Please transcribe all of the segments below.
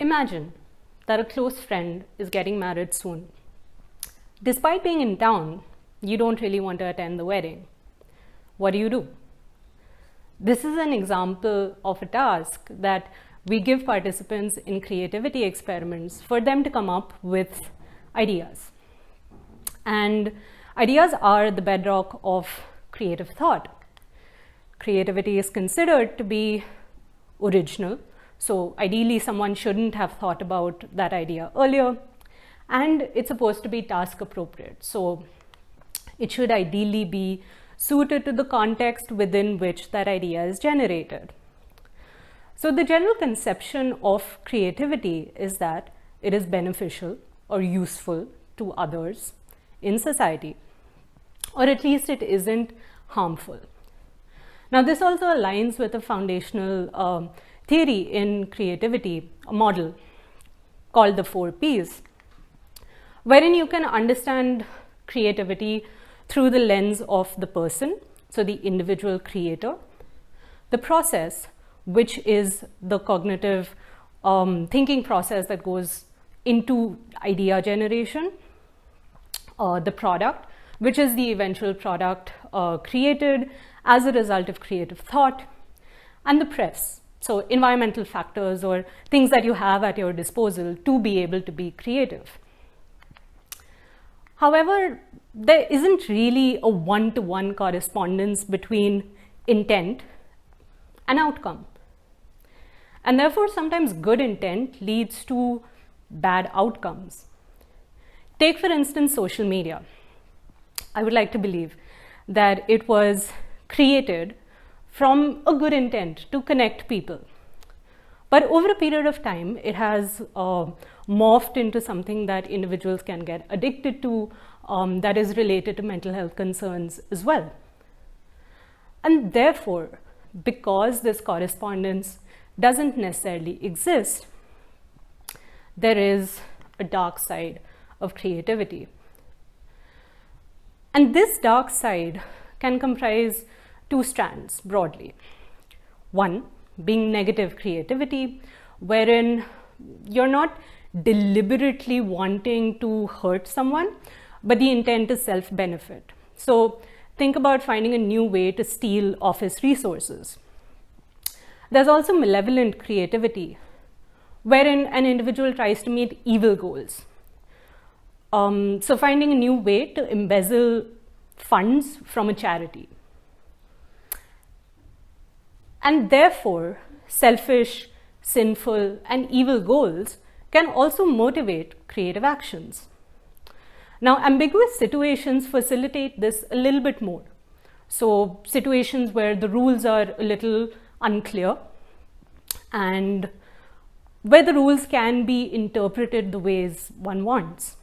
Imagine that a close friend is getting married soon. Despite being in town, you don't really want to attend the wedding. What do? This is an example of a task that we give participants in creativity experiments for them to come up with ideas. And ideas are the bedrock of creative thought. Creativity is considered to be original, so ideally someone shouldn't have thought about that idea earlier, and it's supposed to be task appropriate, so it should ideally be suited to the context within which that idea is generated. So the general conception of creativity is that it is beneficial or useful to others in society, or at least it isn't harmful. Now this also aligns with a foundational theory in creativity, a model called the 4 Ps, wherein you can understand creativity through the lens of the person, so the individual creator, the process, which is the cognitive thinking process that goes into idea generation, the product, which is the eventual product created as a result of creative thought, and the press, so environmental factors or things that you have at your disposal to be able to be creative. However, there isn't really a one-to-one correspondence between intent and outcome. And therefore, sometimes good intent leads to bad outcomes. Take, for instance, social media. I would like to believe that it was created from a good intent to connect people. But over a period of time, it has morphed into something that individuals can get addicted to, that is related to mental health concerns as well. And therefore, because this correspondence doesn't necessarily exist, there is a dark side of creativity. And this dark side can comprise 2 strands broadly. One being negative creativity, wherein you're not deliberately wanting to hurt someone, but the intent is self-benefit. So think about finding a new way to steal office resources. There's also malevolent creativity, wherein an individual tries to meet evil goals. So finding a new way to embezzle funds from a charity. And therefore, selfish, sinful, and evil goals can also motivate creative actions. Now, ambiguous situations facilitate this a little bit more. So situations where the rules are a little unclear and where the rules can be interpreted the ways one wants.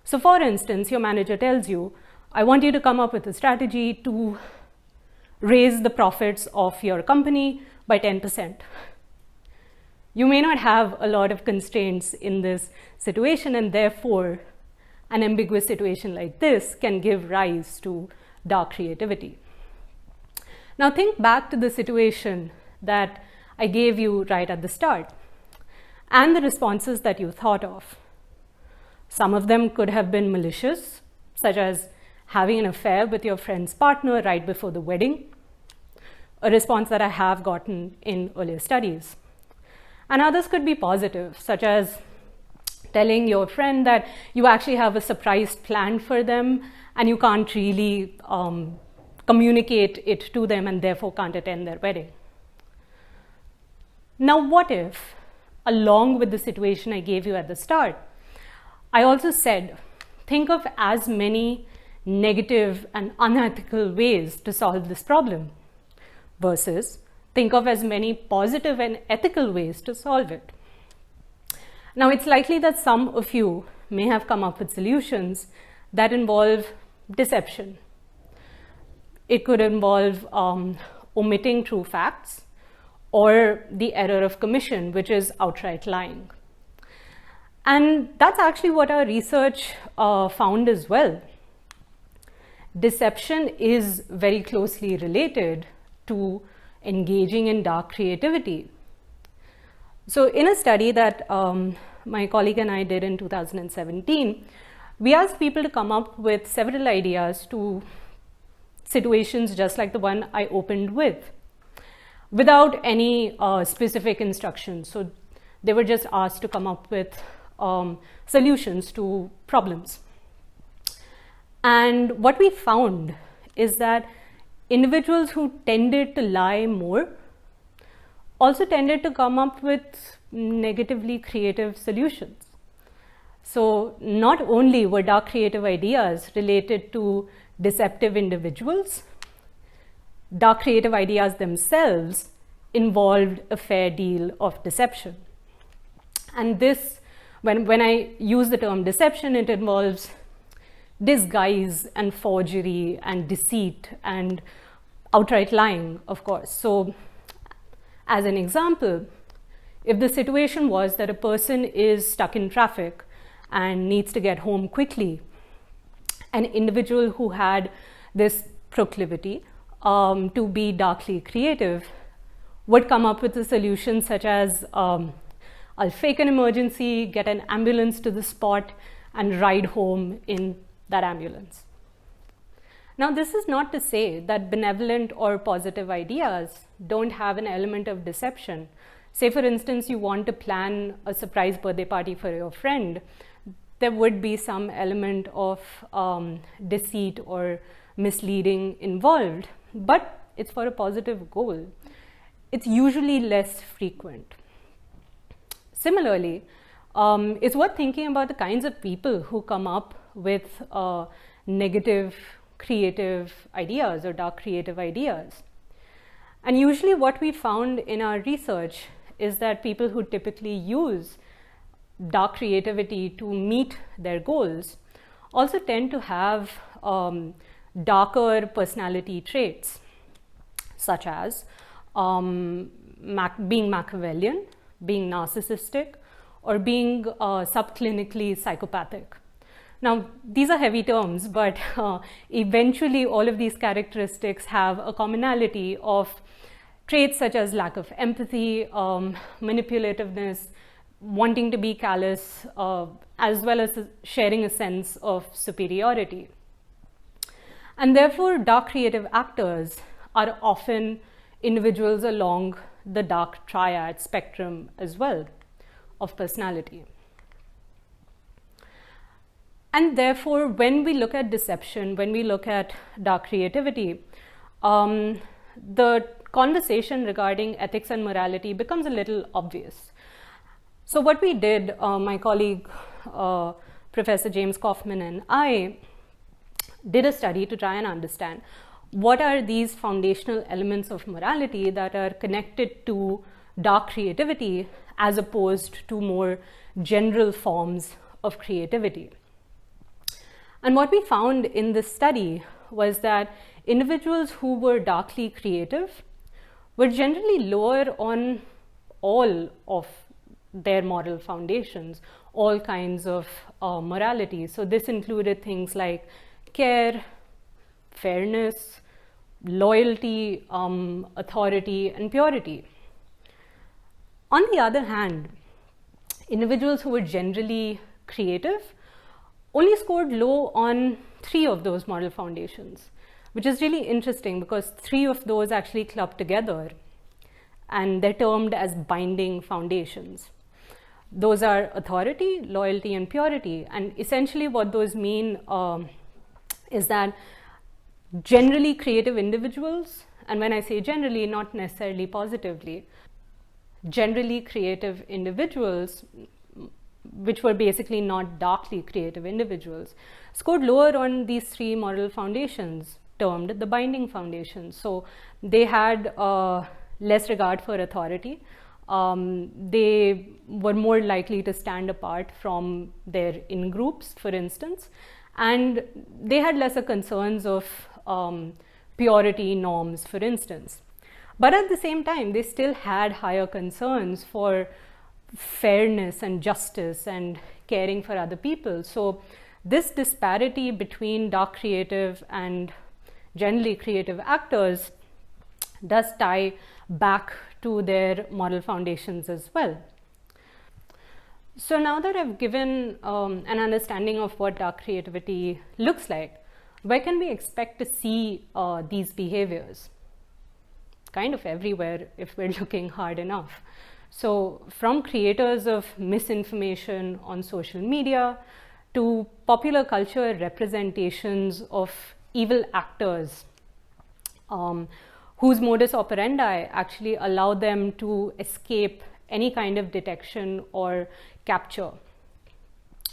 So for instance, your manager tells you, I want you to come up with a strategy to raise the profits of your company by 10%. You may not have a lot of constraints in this situation, and therefore an ambiguous situation like this can give rise to dark creativity. Now think back to the situation that I gave you right at the start and the responses that you thought of. Some of them could have been malicious, such as having an affair with your friend's partner right before the wedding, a response that I have gotten in earlier studies. And others could be positive, such as telling your friend that you actually have a surprise planned for them and you can't really communicate it to them and therefore can't attend their wedding. Now, what if, along with the situation I gave you at the start, I also said, think of as many negative and unethical ways to solve this problem versus think of as many positive and ethical ways to solve it. Now, it's likely that some of you may have come up with solutions that involve deception. It could involve omitting true facts or the error of commission, which is outright lying. And that's actually what our research found as well. Deception is very closely related to engaging in dark creativity. So in a study that my colleague and I did in 2017, we asked people to come up with several ideas to situations just like the one I opened with, without any specific instructions. So they were just asked to come up with solutions to problems. And what we found is that individuals who tended to lie more also tended to come up with negatively creative solutions. So not only were dark creative ideas related to deceptive individuals, dark creative ideas themselves involved a fair deal of deception. And this, when I use the term deception, it involves disguise and forgery and deceit and outright lying, of course. So as an example, if the situation was that a person is stuck in traffic and needs to get home quickly, an individual who had this proclivity to be darkly creative would come up with a solution such as, I'll fake an emergency, get an ambulance to the spot, and ride home in that ambulance. Now, this is not to say that benevolent or positive ideas don't have an element of deception. Say, for instance, you want to plan a surprise birthday party for your friend. There would be some element of deceit or misleading involved, but it's for a positive goal. It's usually less frequent. Similarly, it's worth thinking about the kinds of people who come up with negative creative ideas or dark creative ideas. And usually what we found in our research is that people who typically use dark creativity to meet their goals also tend to have darker personality traits, such as being Machiavellian, being narcissistic, or being subclinically psychopathic. Now, these are heavy terms, but eventually all of these characteristics have a commonality of traits such as lack of empathy, manipulativeness, wanting to be callous, as well as sharing a sense of superiority. And therefore, dark creative actors are often individuals along the dark triad spectrum as well of personality. And therefore, when we look at deception, when we look at dark creativity, the conversation regarding ethics and morality becomes a little obvious. So what we did, my colleague, Professor James Kaufman, and I did a study to try and understand what are these foundational elements of morality that are connected to dark creativity as opposed to more general forms of creativity. And what we found in this study was that individuals who were darkly creative were generally lower on all of their moral foundations, all kinds of morality. So this included things like care, fairness, loyalty, authority, and purity. On the other hand, individuals who were generally creative only scored low on 3 of those moral foundations, which is really interesting because 3 of those actually club together and they're termed as binding foundations. Those are authority, loyalty, and purity. And essentially what those mean is that generally creative individuals, and when I say generally, not necessarily positively, generally creative individuals, which were basically not darkly creative individuals, scored lower on these 3 moral foundations termed the binding foundations. So they had less regard for authority. They were more likely to stand apart from their in-groups, for instance, and they had lesser concerns of purity norms, for instance. But at the same time, they still had higher concerns for fairness and justice and caring for other people. So this disparity between dark creative and generally creative actors does tie back to their moral foundations as well. So now that I've given an understanding of what dark creativity looks like, where can we expect to see these behaviors? Kind of everywhere if we're looking hard enough. So from creators of misinformation on social media to popular culture representations of evil actors whose modus operandi actually allow them to escape any kind of detection or capture.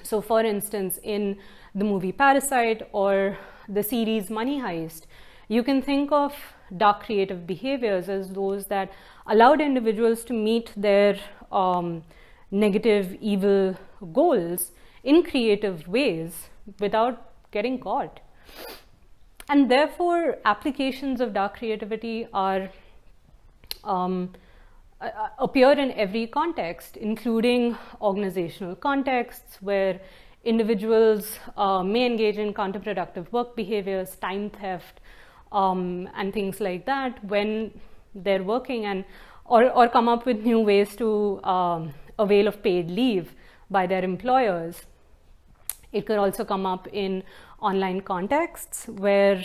So for instance, in the movie Parasite or the series Money Heist, you can think of dark creative behaviors as those that allowed individuals to meet their negative, evil goals in creative ways without getting caught. And therefore, applications of dark creativity are appear in every context, including organizational contexts where individuals may engage in counterproductive work behaviors, time theft, and things like that when they're working, and or come up with new ways to avail of paid leave by their employers. It could also come up in online contexts where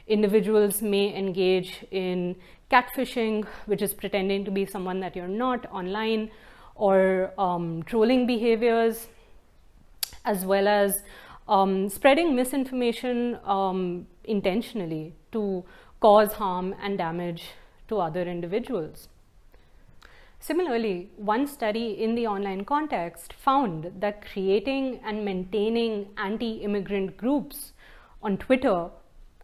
individuals may engage in catfishing, which is pretending to be someone that you're not online, or trolling behaviors, as well as spreading misinformation intentionally to cause harm and damage to other individuals. Similarly, one study in the online context found that creating and maintaining anti-immigrant groups on Twitter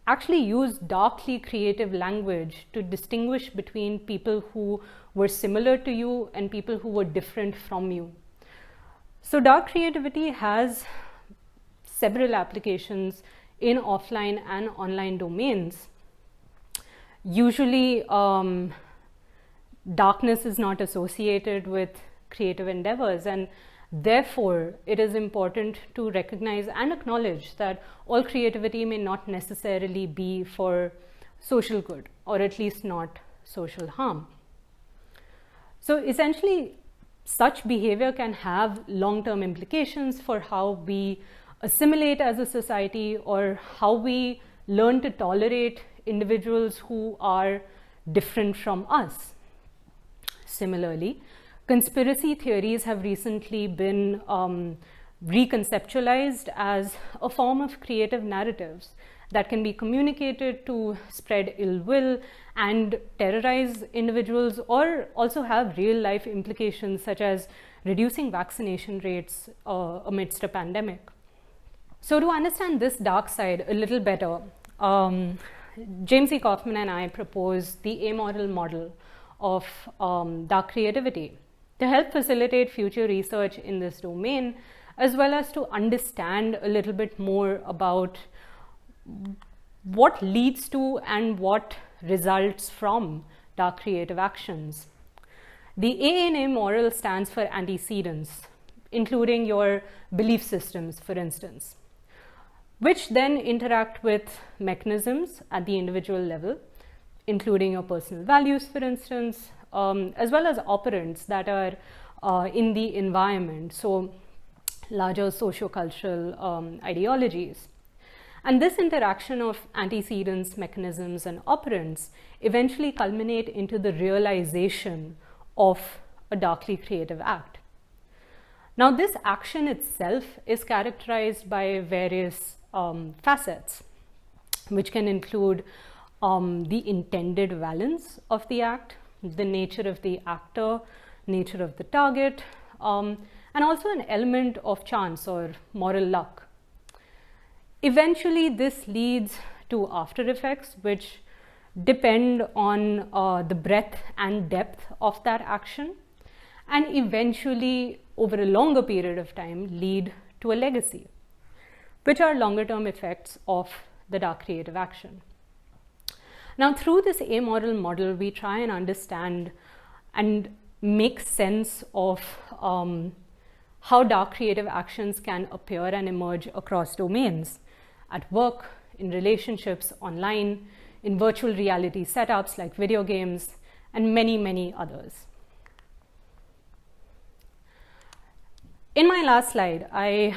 actually used darkly creative language to distinguish between people who were similar to you and people who were different from you. So dark creativity has several applications in offline and online domains. Usually, darkness is not associated with creative endeavors, and therefore it is important to recognize and acknowledge that all creativity may not necessarily be for social good, or at least not social harm. So essentially, such behavior can have long-term implications for how we assimilate as a society, or how we learn to tolerate individuals who are different from us. Similarly, conspiracy theories have recently been reconceptualized as a form of creative narratives that can be communicated to spread ill will and terrorize individuals, or also have real life implications such as reducing vaccination rates amidst a pandemic. So to understand this dark side a little better, James E. Kaufman and I propose the Amoral Model of dark creativity to help facilitate future research in this domain, as well as to understand a little bit more about what leads to and what results from dark creative actions. The A in Amoral stands for antecedents, including your belief systems, for instance, which then interact with mechanisms at the individual level, including your personal values, for instance, as well as operants that are in the environment, so larger socio-cultural ideologies. And this interaction of antecedents, mechanisms, and operants eventually culminate into the realization of a darkly creative act. Now, this action itself is characterized by various facets, which can include the intended valence of the act, the nature of the actor, nature of the target, and also an element of chance or moral luck. Eventually, this leads to after effects, which depend on the breadth and depth of that action, and eventually, over a longer period of time, lead to a legacy, which are longer term effects of the dark creative action. Now, through this amoral model, we try and understand and make sense of how dark creative actions can appear and emerge across domains, at work, in relationships, online, in virtual reality setups like video games, and many, many others. In my last slide, I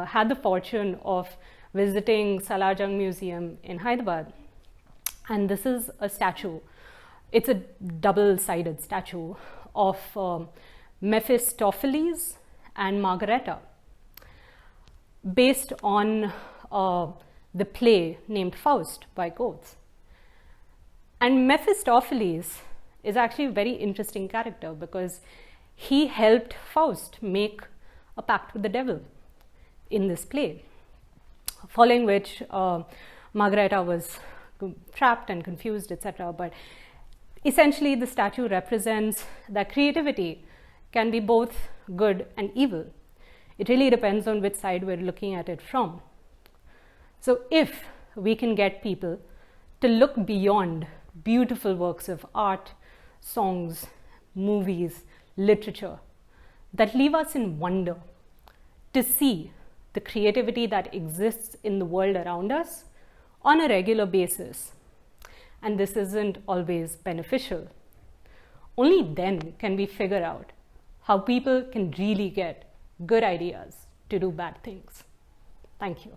had the fortune of visiting Salarjung Museum in Hyderabad. And this is a statue. It's a double-sided statue of Mephistopheles and Margareta, based on the play named Faust by Goethe. And Mephistopheles is actually a very interesting character because he helped Faust make a pact with the devil in this play, following which Margareta was trapped and confused, etc. But essentially, the statue represents that creativity can be both good and evil. It really depends on which side we're looking at it from. So if we can get people to look beyond beautiful works of art, songs, movies, literature that leave us in wonder, to see the creativity that exists in the world around us on a regular basis, and this isn't always beneficial, only then can we figure out how people can really get good ideas to do bad things. Thank you.